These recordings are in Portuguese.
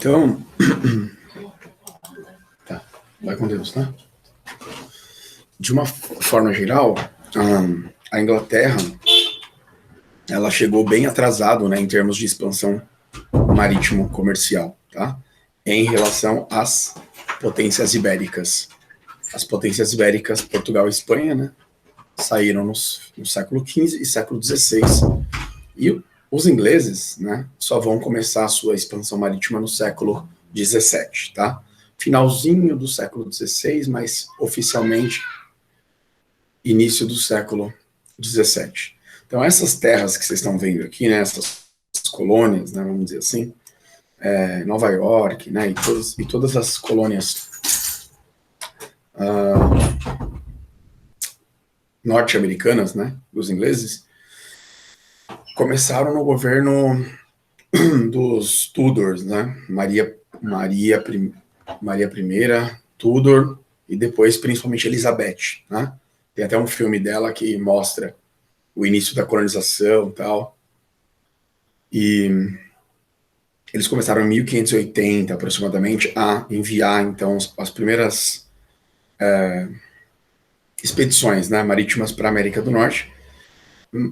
Então, tá, vai com Deus, tá? De uma forma geral, a Inglaterra, ela chegou bem atrasado, né, em termos de expansão marítimo comercial, tá? Em relação às potências ibéricas. As potências ibéricas, Portugal e Espanha, né, saíram no século XV e século XVI. E os ingleses, né, só vão começar a sua expansão marítima no século XVII, tá? Finalzinho do século XVI, mas oficialmente início do século XVII. Então, essas terras que vocês estão vendo aqui, né, essas colônias, né, vamos dizer assim, Nova York, né, e todas as colônias norte-americanas, né, dos ingleses, começaram no governo dos Tudors, né, Maria I, Tudor, e depois principalmente Elizabeth, né? Tem até um filme dela que mostra o início da colonização e tal. E eles começaram em 1580, aproximadamente, a enviar, então, as primeiras expedições, né, marítimas para a América do Norte,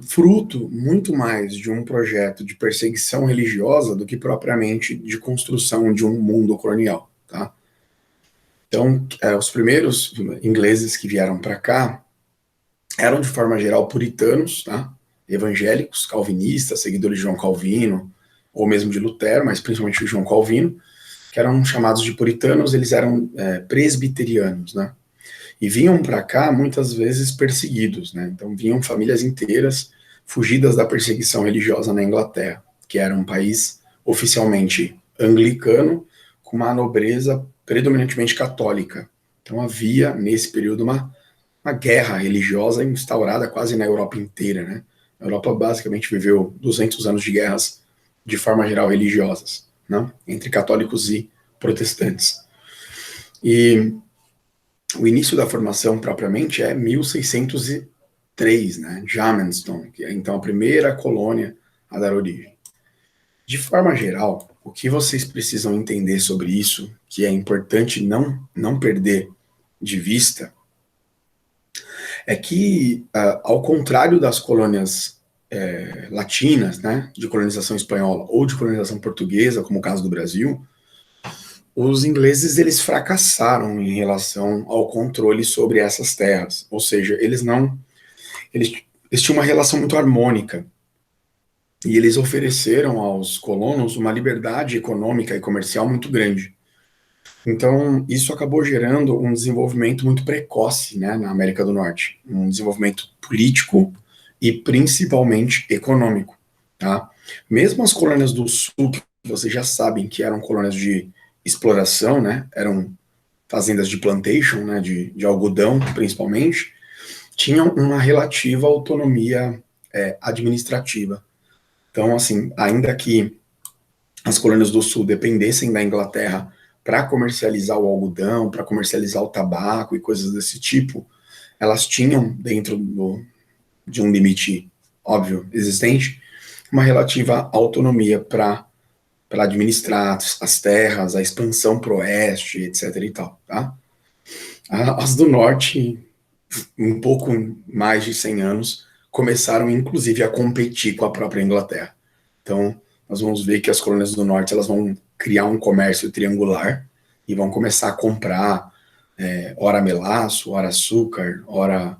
fruto muito mais de um projeto de perseguição religiosa do que propriamente de construção de um mundo colonial, tá? Então, os primeiros ingleses que vieram para cá eram, de forma geral, puritanos, tá? Evangélicos, calvinistas, seguidores de João Calvino, ou mesmo de Lutero, mas principalmente de João Calvino, que eram chamados de puritanos. Eles eram presbiterianos, né? E vinham para cá, muitas vezes, perseguidos, né? Então, vinham famílias inteiras fugidas da perseguição religiosa na Inglaterra, que era um país oficialmente anglicano, com uma nobreza predominantemente católica. Então, havia, nesse período, uma guerra religiosa instaurada quase na Europa inteira, né? A Europa basicamente viveu 200 anos de guerras, de forma geral, religiosas, né? Entre católicos e protestantes. E o início da formação, propriamente, é 1603, né? Jamestown, que é, então, a primeira colônia a dar origem. De forma geral, o que vocês precisam entender sobre isso, que é importante não perder de vista, é que, ao contrário das colônias latinas, né, de colonização espanhola ou de colonização portuguesa, como o caso do Brasil, os ingleses eles fracassaram em relação ao controle sobre essas terras. Ou seja, eles tinham uma relação muito harmônica. E eles ofereceram aos colonos uma liberdade econômica e comercial muito grande. Então, isso acabou gerando um desenvolvimento muito precoce, né, na América do Norte. Um desenvolvimento político e principalmente econômico, tá? Mesmo as colônias do Sul, que vocês já sabem que eram colônias de exploração, né, eram fazendas de plantation, né, de algodão, principalmente, tinham uma relativa autonomia administrativa. Então, assim, ainda que as colônias do Sul dependessem da Inglaterra para comercializar o algodão, para comercializar o tabaco e coisas desse tipo, elas tinham, dentro de um limite óbvio existente, uma relativa autonomia para administrar as terras, a expansão para o oeste, etc. e tal, tá? As do norte, um pouco mais de 100 anos, começaram inclusive a competir com a própria Inglaterra. Então, nós vamos ver que as colônias do norte elas vão criar um comércio triangular e vão começar a comprar ora melaço, ora açúcar, ora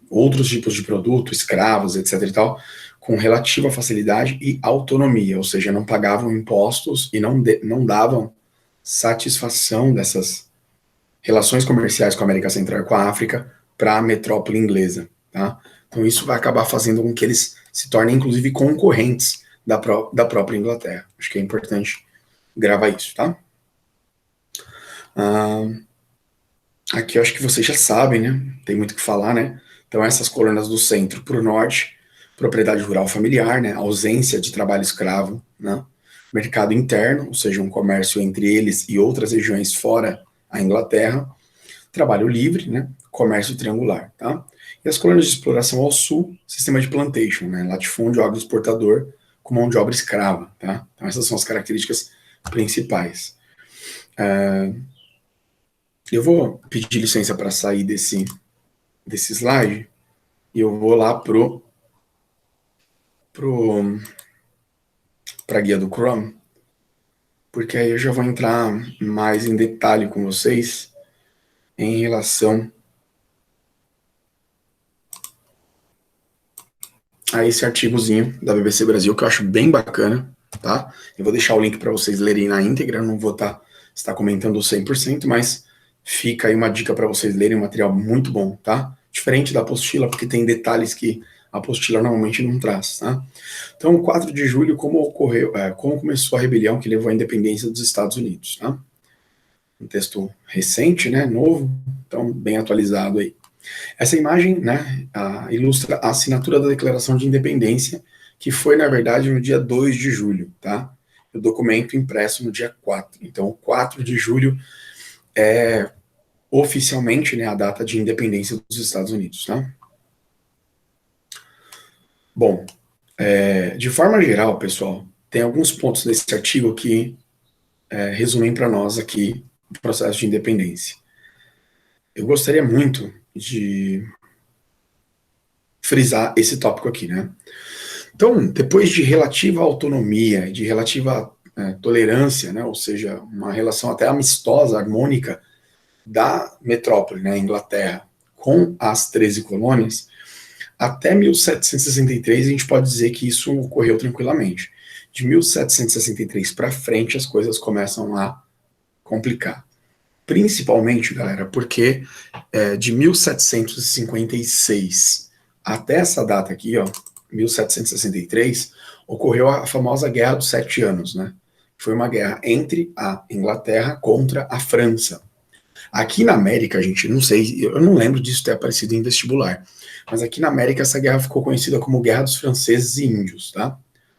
outros tipos de produto, escravos, etc. e tal, com relativa facilidade e autonomia, ou seja, não pagavam impostos e não davam satisfação dessas relações comerciais com a América Central e com a África para a metrópole inglesa, tá? Então isso vai acabar fazendo com que eles se tornem, inclusive, concorrentes da própria Inglaterra. Acho que é importante gravar isso, tá? Aqui eu acho que vocês já sabem, né? Tem muito o que falar, né? Então essas colônias do centro para o norte, propriedade rural familiar, né? Ausência de trabalho escravo, né? Mercado interno, ou seja, um comércio entre eles e outras regiões fora a Inglaterra, trabalho livre, né? Comércio triangular, tá? E as colônias de exploração ao sul, sistema de plantation, né? Latifúndio agroexportador com mão de obra escrava, tá? Então essas são as características principais. Eu vou pedir licença para sair desse slide e eu vou lá para a guia do Chrome, porque aí eu já vou entrar mais em detalhe com vocês em relação a esse artigozinho da BBC Brasil, que eu acho bem bacana, tá? Eu vou deixar o link para vocês lerem na íntegra, não vou estar comentando 100%, mas fica aí uma dica para vocês lerem, um material muito bom, tá? Diferente da apostila, porque tem detalhes que a apostila normalmente não traz, tá? Então, 4 de julho, como começou a rebelião que levou à independência dos Estados Unidos, tá? Um texto recente, né, novo, então bem atualizado aí. Essa imagem, né, ilustra a assinatura da Declaração de Independência, que foi, na verdade, no dia 2 de julho, tá? O documento impresso no dia 4. Então, o 4 de julho é oficialmente, né, a data de independência dos Estados Unidos, tá? Bom, de forma geral, pessoal, tem alguns pontos nesse artigo que resumem para nós aqui o processo de independência. Eu gostaria muito de frisar esse tópico aqui, né? Então, depois de relativa autonomia, de relativa tolerância, né, ou seja, uma relação até amistosa, harmônica da metrópole, né, Inglaterra, com as 13 colônias, até 1763 a gente pode dizer que isso ocorreu tranquilamente. De 1763 para frente as coisas começam a complicar. Principalmente, galera, porque de 1756 até essa data aqui, ó, 1763, ocorreu a famosa Guerra dos Sete Anos, né? Foi uma guerra entre a Inglaterra contra a França. Aqui na América, gente, não sei, eu não lembro disso ter aparecido em vestibular, mas aqui na América essa guerra ficou conhecida como Guerra dos Franceses e Índios, tá?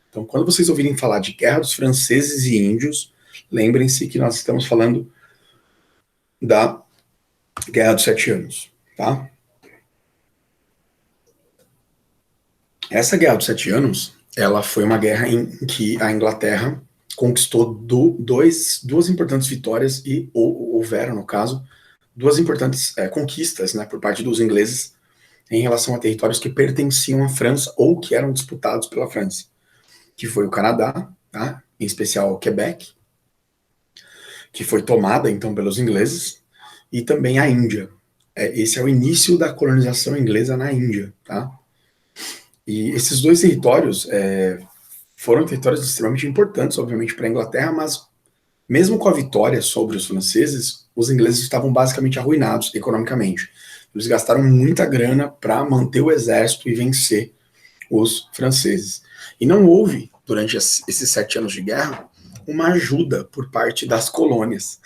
Então, quando vocês ouvirem falar de Guerra dos Franceses e Índios, lembrem-se que nós estamos falando da Guerra dos Sete Anos, tá? Essa Guerra dos Sete Anos, ela foi uma guerra em que a Inglaterra conquistou duas importantes vitórias e houveram, no caso, duas importantes conquistas, né, por parte dos ingleses em relação a territórios que pertenciam à França ou que eram disputados pela França, que foi o Canadá, tá? Em especial o Quebec, que foi tomada então pelos ingleses, e também a Índia. Esse é o início da colonização inglesa na Índia, tá? E esses dois territórios foram territórios extremamente importantes, obviamente, para a Inglaterra, mas mesmo com a vitória sobre os franceses, os ingleses estavam basicamente arruinados economicamente. Eles gastaram muita grana para manter o exército e vencer os franceses. E não houve, durante esses 7 anos de guerra, uma ajuda por parte das colônias.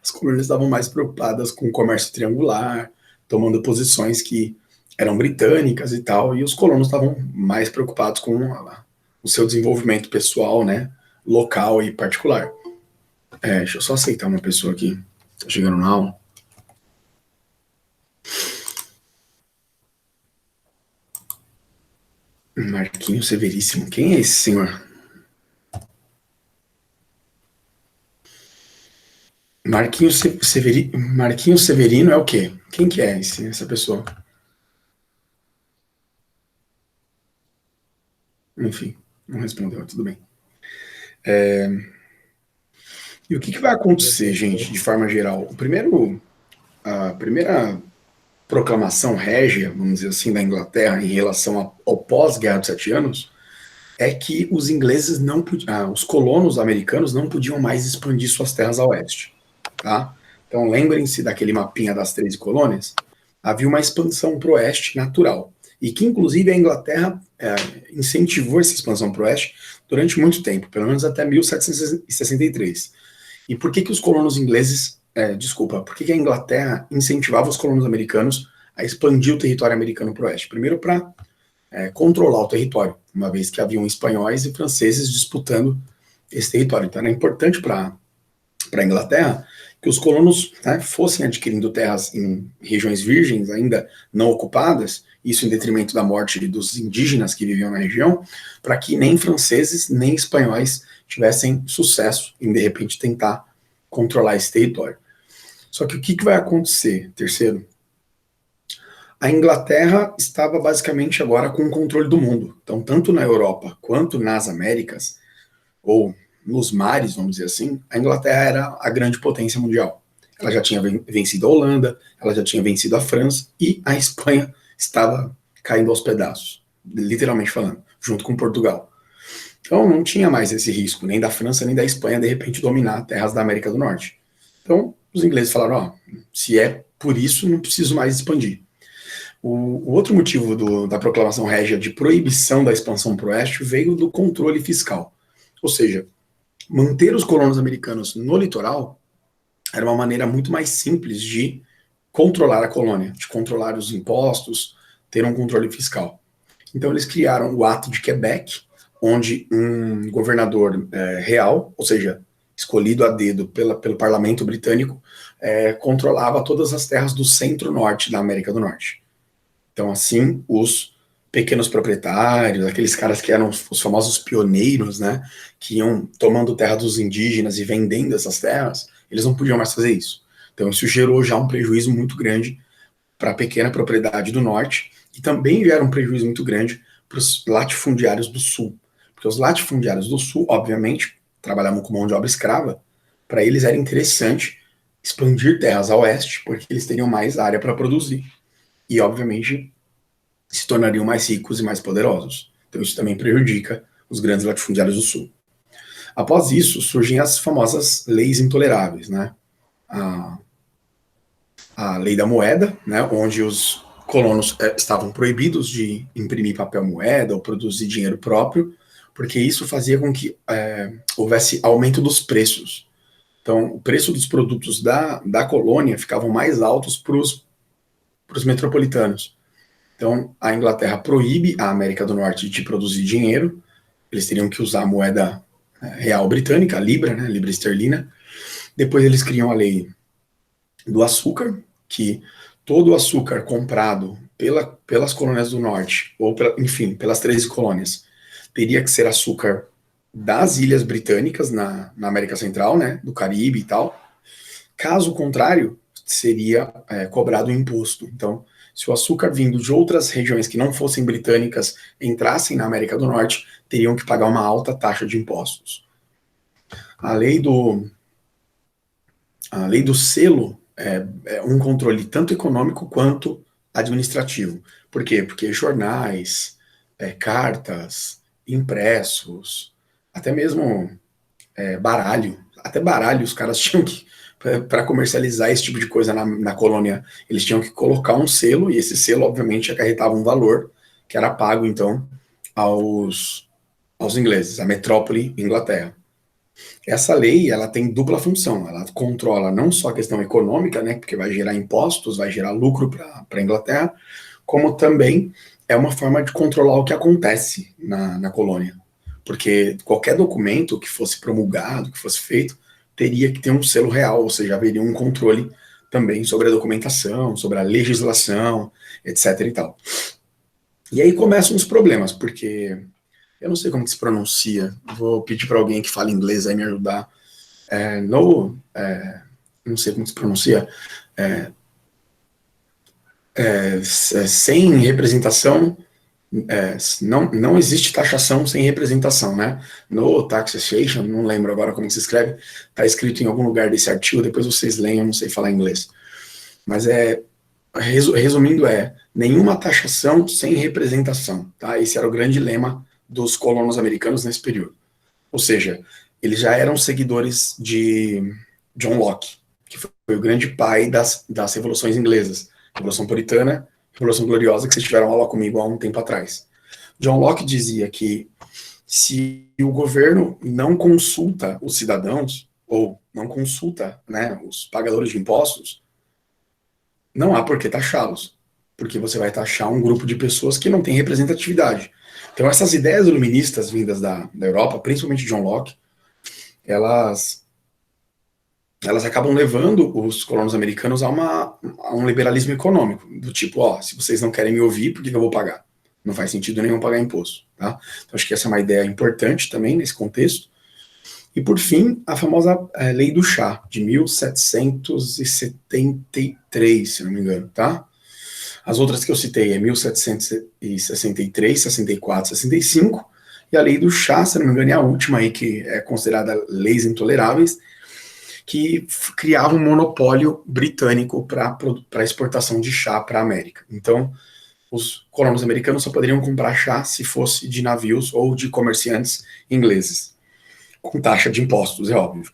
As colônias estavam mais preocupadas com o comércio triangular, tomando posições que eram britânicas e tal, e os colonos estavam mais preocupados com o seu desenvolvimento pessoal, né, local e particular. Deixa eu só aceitar uma pessoa aqui, tá chegando na aula. Marquinhos Severíssimo, quem é esse senhor? Marquinhos Severino é o quê? Quem que é essa pessoa? Enfim, não respondeu, tudo bem. E o que vai acontecer, gente, de forma geral? A primeira proclamação régia, vamos dizer assim, da Inglaterra em relação ao pós-Guerra dos Sete Anos é que os ingleses não podiam, os colonos americanos não podiam mais expandir suas terras a oeste, tá? Então lembrem-se daquele mapinha das 13 colônias, havia uma expansão para o oeste natural, e que inclusive a Inglaterra incentivou essa expansão para o oeste durante muito tempo, pelo menos até 1763. E por que os colonos ingleses, por que a Inglaterra incentivava os colonos americanos a expandir o território americano para o oeste? Primeiro para controlar o território, uma vez que haviam espanhóis e franceses disputando esse território. Então era importante para a Inglaterra que os colonos fossem adquirindo terras em regiões virgens, ainda não ocupadas, isso em detrimento da morte dos indígenas que viviam na região, para que nem franceses nem espanhóis tivessem sucesso em, de repente, tentar controlar esse território. Só que o que vai acontecer? Terceiro, a Inglaterra estava basicamente agora com o controle do mundo. Então, tanto na Europa quanto nas Américas, ou nos mares, vamos dizer assim, a Inglaterra era a grande potência mundial. Ela já tinha vencido a Holanda, ela já tinha vencido a França, e a Espanha estava caindo aos pedaços, literalmente falando, junto com Portugal. Então não tinha mais esse risco, nem da França, nem da Espanha, de repente dominar terras da América do Norte. Então os ingleses falaram, ó, se é por isso, não preciso mais expandir. O outro motivo da proclamação régia de proibição da expansão para o oeste veio do controle fiscal. Ou seja, manter os colonos americanos no litoral era uma maneira muito mais simples de controlar a colônia, de controlar os impostos, ter um controle fiscal. Então eles criaram o Ato de Quebec, onde um governador real, ou seja, escolhido a dedo pelo parlamento britânico, controlava todas as terras do centro-norte da América do Norte. Então, assim, os pequenos proprietários, aqueles caras que eram os famosos pioneiros, né, que iam tomando terra dos indígenas e vendendo essas terras, eles não podiam mais fazer isso. Então, isso gerou já um prejuízo muito grande para a pequena propriedade do norte e também gera um prejuízo muito grande para os latifundiários do sul. Porque os latifundiários do sul, obviamente, trabalhavam com mão de obra escrava, para eles era interessante expandir terras a oeste, porque eles teriam mais área para produzir. E, obviamente, se tornariam mais ricos e mais poderosos. Então isso também prejudica os grandes latifundiários do sul. Após isso, surgem as famosas leis intoleráveis, né? A lei da moeda, né, onde os colonos estavam proibidos de imprimir papel moeda ou produzir dinheiro próprio, porque isso fazia com que houvesse aumento dos preços. Então, o preço dos produtos da colônia ficavam mais altos para os metropolitanos. Então, a Inglaterra proíbe a América do Norte de produzir dinheiro, eles teriam que usar a moeda real britânica, a libra, né, libra esterlina. Depois eles criam a lei do açúcar, que todo o açúcar comprado pelas colônias do Norte, ou enfim, pelas 13 colônias, teria que ser açúcar das ilhas britânicas na América Central, né, do Caribe e tal. Caso contrário, seria cobrado um imposto. Então, se o açúcar vindo de outras regiões que não fossem britânicas entrassem na América do Norte, teriam que pagar uma alta taxa de impostos. A lei do selo é um controle tanto econômico quanto administrativo. Por quê? Porque jornais, cartas, impressos, até mesmo baralho os caras tinham que, para comercializar esse tipo de coisa na colônia, eles tinham que colocar um selo, e esse selo, obviamente, acarretava um valor, que era pago, então, aos ingleses, à metrópole Inglaterra. Essa lei, ela tem dupla função, ela controla não só a questão econômica, né, porque vai gerar impostos, vai gerar lucro para a Inglaterra, como também é uma forma de controlar o que acontece na colônia. Porque qualquer documento que fosse promulgado, que fosse feito, teria que ter um selo real, ou seja, haveria um controle também sobre a documentação, sobre a legislação, etc e tal. E aí começam os problemas, porque eu não sei como que se pronuncia, vou pedir para alguém que fala inglês aí me ajudar. Não sei como que se pronuncia. Sem representação, não existe taxação sem representação, né? No taxation, não lembro agora como se escreve, está escrito em algum lugar desse artigo, depois vocês leiam, eu não sei falar inglês. Mas resumindo, nenhuma taxação sem representação, tá? Esse era o grande lema dos colonos americanos nesse período. Ou seja, eles já eram seguidores de John Locke, que foi o grande pai das revoluções inglesas, Revolução Puritana, Revolução Gloriosa, que vocês tiveram aula comigo há um tempo atrás. John Locke dizia que se o governo não consulta os cidadãos, ou não consulta, né, os pagadores de impostos, não há por que taxá-los, porque você vai taxar um grupo de pessoas que não tem representatividade. Então essas ideias iluministas vindas da Europa, principalmente John Locke, elas acabam levando os colonos americanos a um liberalismo econômico, do tipo, se vocês não querem me ouvir, por que eu vou pagar? Não faz sentido nenhum pagar imposto, tá? Então acho que essa é uma ideia importante também nesse contexto. E, por fim, a famosa Lei do Chá, de 1773, se não me engano, tá? As outras que eu citei é 1763, 64, 65, e a Lei do Chá, se não me engano, é a última aí, que é considerada leis intoleráveis, que criava um monopólio britânico para a exportação de chá para a América. Então, os colonos americanos só poderiam comprar chá se fosse de navios ou de comerciantes ingleses, com taxa de impostos, é óbvio.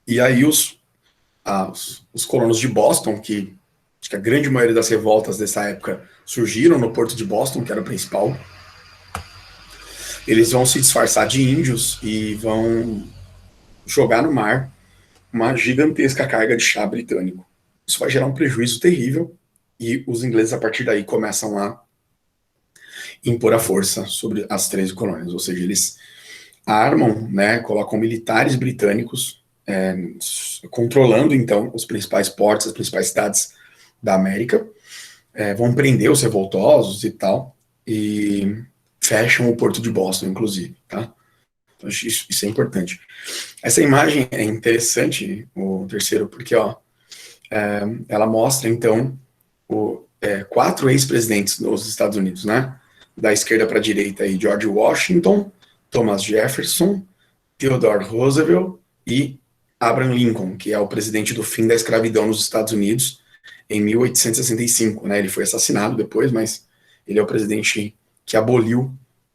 E aí os colonos de Boston, que acho que a grande maioria das revoltas dessa época surgiram no porto de Boston, que era o principal, eles vão se disfarçar de índios e vão jogar no mar uma gigantesca carga de chá britânico. Isso vai gerar um prejuízo terrível e os ingleses, a partir daí, começam a impor a força sobre as 13 colônias, ou seja, eles armam, né, colocam militares britânicos controlando, então, os principais portos, as principais cidades da América, vão prender os revoltosos e tal, e fecham o porto de Boston, inclusive, tá? Então, isso é importante. Essa imagem é interessante, o terceiro, porque, ó, ela mostra, então, 4 ex-presidentes dos Estados Unidos, né? Da esquerda para a direita, aí, George Washington, Thomas Jefferson, Theodore Roosevelt e Abraham Lincoln, que é o presidente do fim da escravidão nos Estados Unidos em 1865, né? Ele foi assassinado depois, mas ele é o presidente que aboliu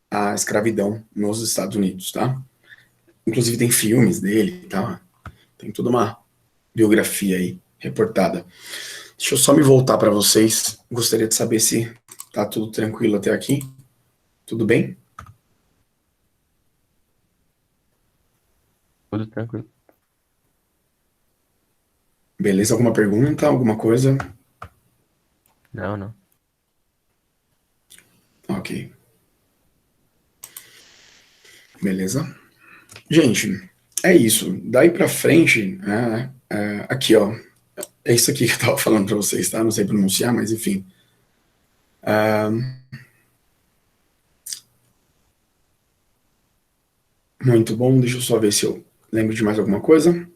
a escravidão nos Estados Unidos, tá? Inclusive tem filmes dele, tá? Tem toda uma biografia aí reportada. Deixa eu só me voltar para vocês. Gostaria de saber se tá tudo tranquilo até aqui. Tudo bem? Tudo tranquilo. Beleza? Alguma pergunta? Alguma coisa? Não, não. Ok. Beleza? Gente, é isso. Daí pra frente, aqui, ó. É isso aqui que eu tava falando pra vocês, tá? Não sei pronunciar, mas enfim. Muito bom. Deixa eu só ver se eu lembro de mais alguma coisa.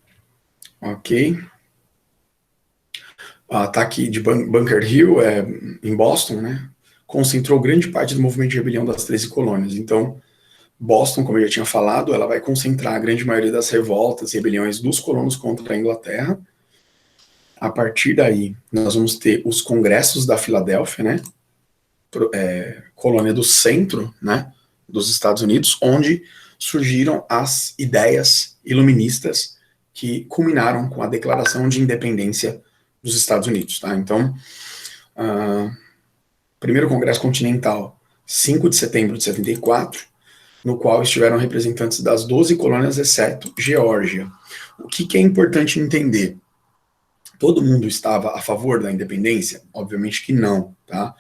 Ok. O ataque de Bunker Hill, em Boston, né? Concentrou grande parte do movimento de rebelião das 13 colônias. Então, Boston, como eu já tinha falado, ela vai concentrar a grande maioria das revoltas e rebeliões dos colonos contra a Inglaterra. A partir daí, nós vamos ter os congressos da Filadélfia, né? Colônia do centro, né? Dos Estados Unidos, onde surgiram as ideias iluministas que culminaram com a Declaração de Independência dos Estados Unidos, tá? Então, primeiro Congresso Continental, 5 de setembro de 74, no qual estiveram representantes das 12 colônias, exceto Geórgia. O que é importante entender? Todo mundo estava a favor da independência? Obviamente que não, tá?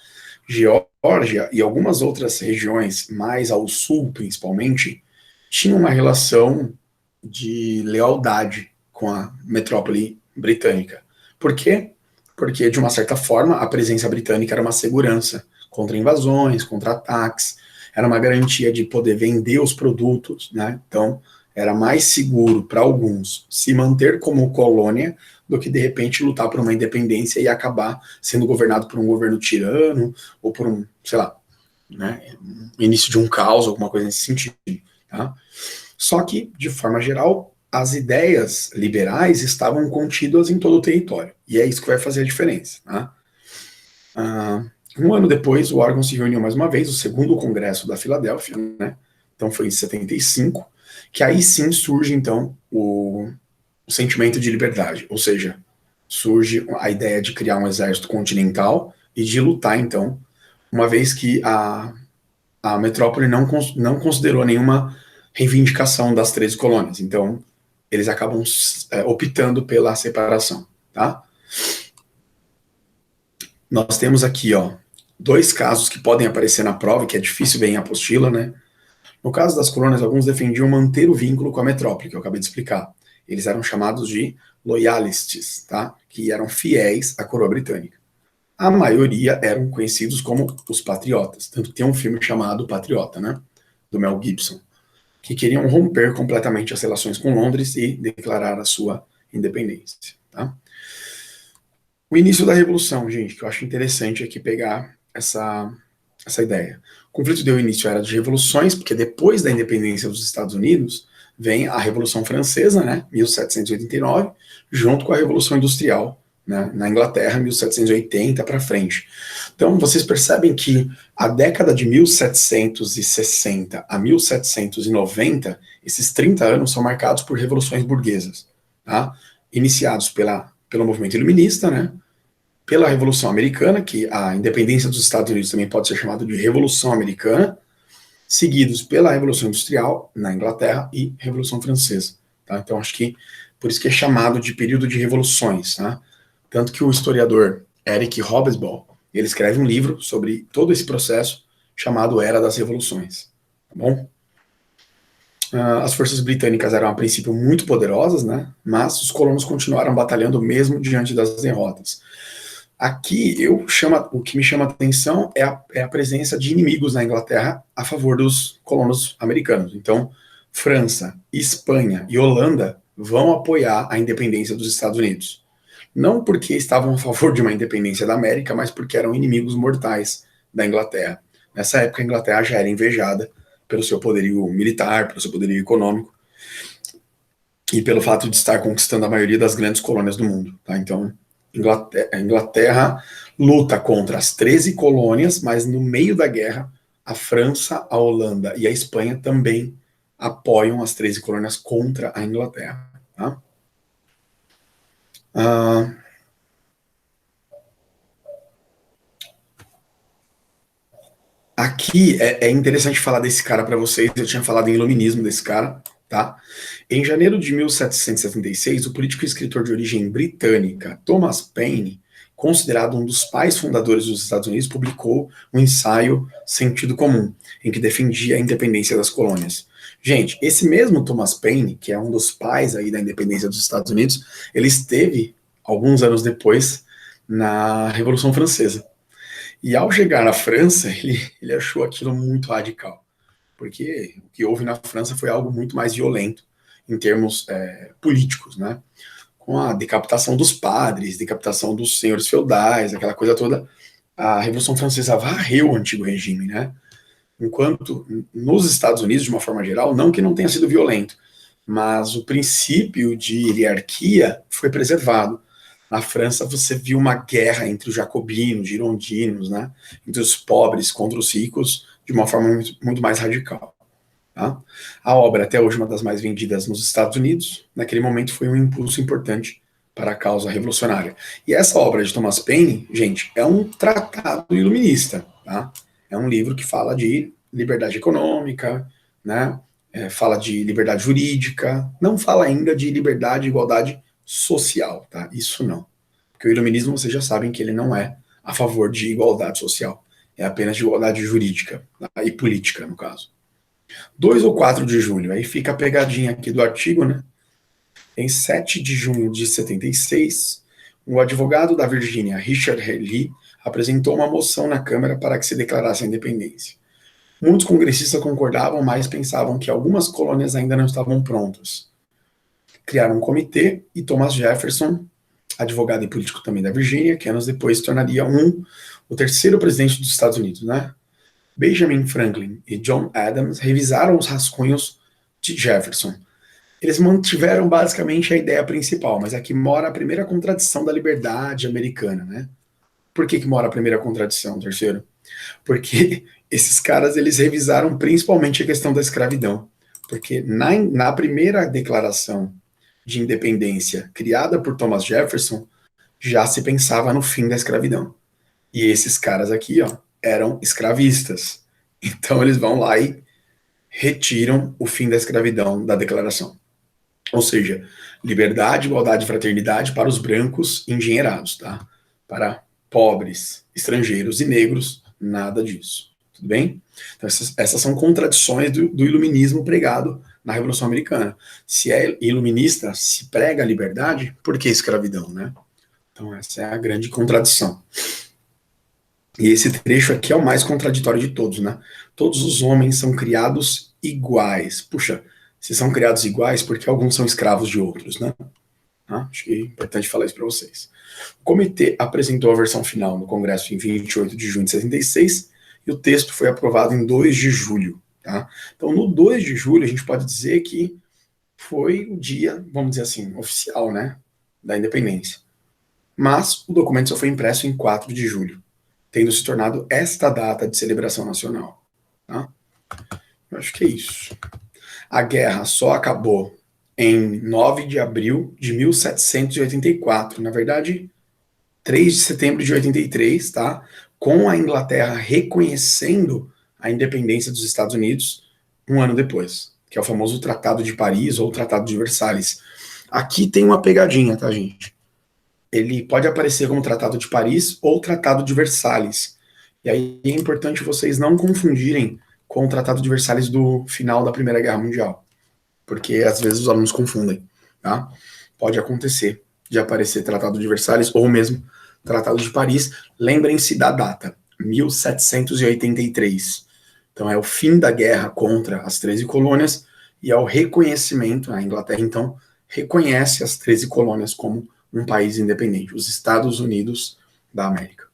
Geórgia e algumas outras regiões, mais ao sul principalmente, tinham uma relação de lealdade com a metrópole britânica. Por quê? Porque, de uma certa forma, a presença britânica era uma segurança contra invasões, contra ataques, era uma garantia de poder vender os produtos, né? Então, era mais seguro para alguns se manter como colônia do que, de repente, lutar por uma independência e acabar sendo governado por um governo tirano ou por um, sei lá, né, início de um caos, alguma coisa nesse sentido, tá? Só que, de forma geral, as ideias liberais estavam contidas em todo o território. E é isso que vai fazer a diferença. Tá? Um ano depois, o órgão se reuniu mais uma vez, o segundo congresso da Filadélfia, né? Então foi em 75, que aí sim surge, então, o sentimento de liberdade. Ou seja, surge a ideia de criar um exército continental e de lutar, então, uma vez que a metrópole não considerou nenhuma reivindicação das 13 colônias. Então, eles acabam optando pela separação, tá? Nós temos aqui, ó, 2 casos que podem aparecer na prova, que é difícil ver em apostila, né? No caso das colônias, alguns defendiam manter o vínculo com a metrópole, que eu acabei de explicar. Eles eram chamados de loyalists, tá? Que eram fiéis à coroa britânica. A maioria eram conhecidos como os patriotas, tanto que tem um filme chamado Patriota, né? Do Mel Gibson, que queriam romper completamente as relações com Londres e declarar a sua independência. Tá? O início da Revolução, gente, que eu acho interessante aqui pegar essa ideia. O conflito deu início à era de revoluções, porque depois da independência dos Estados Unidos, vem a Revolução Francesa, né, 1789, junto com a Revolução Industrial, né, na Inglaterra, 1780 para frente. Então, vocês percebem que a década de 1760 a 1790, esses 30 anos são marcados por revoluções burguesas, tá? Iniciados pelo movimento iluminista, né, pela Revolução Americana, que a independência dos Estados Unidos também pode ser chamada de Revolução Americana, seguidos pela Revolução Industrial na Inglaterra e Revolução Francesa. Tá? Então, acho que por isso que é chamado de período de revoluções. Tá? Tanto que o historiador Eric Hobsbawm, ele escreve um livro sobre todo esse processo chamado Era das Revoluções. Tá bom? As forças britânicas eram, a princípio, muito poderosas, né? Mas os colonos continuaram batalhando mesmo diante das derrotas. Aqui o que me chama a atenção é a presença de inimigos na Inglaterra a favor dos colonos americanos. Então, França, Espanha e Holanda vão apoiar a independência dos Estados Unidos. Não porque estavam a favor de uma independência da América, mas porque eram inimigos mortais da Inglaterra. Nessa época, a Inglaterra já era invejada pelo seu poderio militar, pelo seu poderio econômico e pelo fato de estar conquistando a maioria das grandes colônias do mundo. Tá? Então, a Inglaterra luta contra as 13 colônias, mas no meio da guerra, a França, a Holanda e a Espanha também apoiam as 13 colônias contra a Inglaterra. Tá? Aqui é interessante falar desse cara para vocês, eu tinha falado em iluminismo desse cara, tá? Em janeiro de 1776, o político e escritor de origem britânica Thomas Paine, considerado um dos pais fundadores dos Estados Unidos, publicou um ensaio Sentido Comum, em que defendia a independência das colônias. Gente, esse mesmo Thomas Paine, que é um dos pais aí da independência dos Estados Unidos, ele esteve, alguns anos depois, na Revolução Francesa. E ao chegar na França, ele achou aquilo muito radical, porque o que houve na França foi algo muito mais violento em termos políticos, né? Com a decapitação dos padres, decapitação dos senhores feudais, aquela coisa toda, a Revolução Francesa varreu o antigo regime, né? Enquanto nos Estados Unidos, de uma forma geral, não que não tenha sido violento, mas o princípio de hierarquia foi preservado. Na França, você viu uma guerra entre os jacobinos, girondinos, né? Entre os pobres contra os ricos, de uma forma muito mais radical. Tá? A obra, até hoje, uma das mais vendidas nos Estados Unidos, naquele momento foi um impulso importante para a causa revolucionária. E essa obra de Thomas Paine, gente, é um tratado iluminista, tá? É um livro que fala de liberdade econômica, né? Fala de liberdade jurídica, não fala ainda de liberdade e igualdade social, tá? Isso não. Porque o iluminismo, vocês já sabem que ele não é a favor de igualdade social. É apenas de igualdade jurídica, tá? E política, no caso. 2 ou 4 de julho, aí fica a pegadinha aqui do artigo, né? Em 7 de junho de 76, o advogado da Virgínia, Richard Lee, apresentou uma moção na Câmara para que se declarasse a independência. Muitos congressistas concordavam, mas pensavam que algumas colônias ainda não estavam prontas. Criaram um comitê e Thomas Jefferson, advogado e político também da Virgínia, que anos depois se tornaria o terceiro presidente dos Estados Unidos, né? Benjamin Franklin e John Adams revisaram os rascunhos de Jefferson. Eles mantiveram basicamente a ideia principal, mas aqui mora a primeira contradição da liberdade americana, né? Por que mora a primeira contradição, terceiro? Porque esses caras, eles revisaram principalmente a questão da escravidão. Porque na primeira declaração de independência criada por Thomas Jefferson, já se pensava no fim da escravidão. E esses caras aqui, ó, eram escravistas. Então eles vão lá e retiram o fim da escravidão da declaração. Ou seja, liberdade, igualdade e fraternidade para os brancos engenheirados, tá? Para pobres, estrangeiros e negros, nada disso. Tudo bem? Então essas são contradições do iluminismo pregado na Revolução Americana. Se é iluminista, se prega a liberdade, por que escravidão, né? Então essa é a grande contradição. E esse trecho aqui é o mais contraditório de todos, né? Todos os homens são criados iguais. Puxa, se são criados iguais, porque alguns são escravos de outros, né? Acho que é importante falar isso para vocês. O comitê apresentou a versão final no Congresso em 28 de junho de 76 e o texto foi aprovado em 2 de julho. Tá? Então, no 2 de julho, a gente pode dizer que foi o dia, vamos dizer assim, oficial, né, da independência. Mas o documento só foi impresso em 4 de julho, tendo se tornado esta data de celebração nacional. Tá? Eu acho que é isso. A guerra só acabou em 9 de abril de 1784. Na verdade, 3 de setembro de 83, tá? Com a Inglaterra reconhecendo a independência dos Estados Unidos um ano depois, que é o famoso Tratado de Paris ou Tratado de Versalhes. Aqui tem uma pegadinha, tá, gente? Ele pode aparecer como Tratado de Paris ou Tratado de Versalhes. E aí é importante vocês não confundirem com o Tratado de Versalhes do final da Primeira Guerra Mundial, porque às vezes os alunos confundem, tá? Pode acontecer de aparecer Tratado de Versalhes ou mesmo Tratado de Paris. Lembrem-se da data, 1783. Então é o fim da guerra contra as 13 colônias e é o reconhecimento, a Inglaterra então reconhece as 13 colônias como um país independente, os Estados Unidos da América.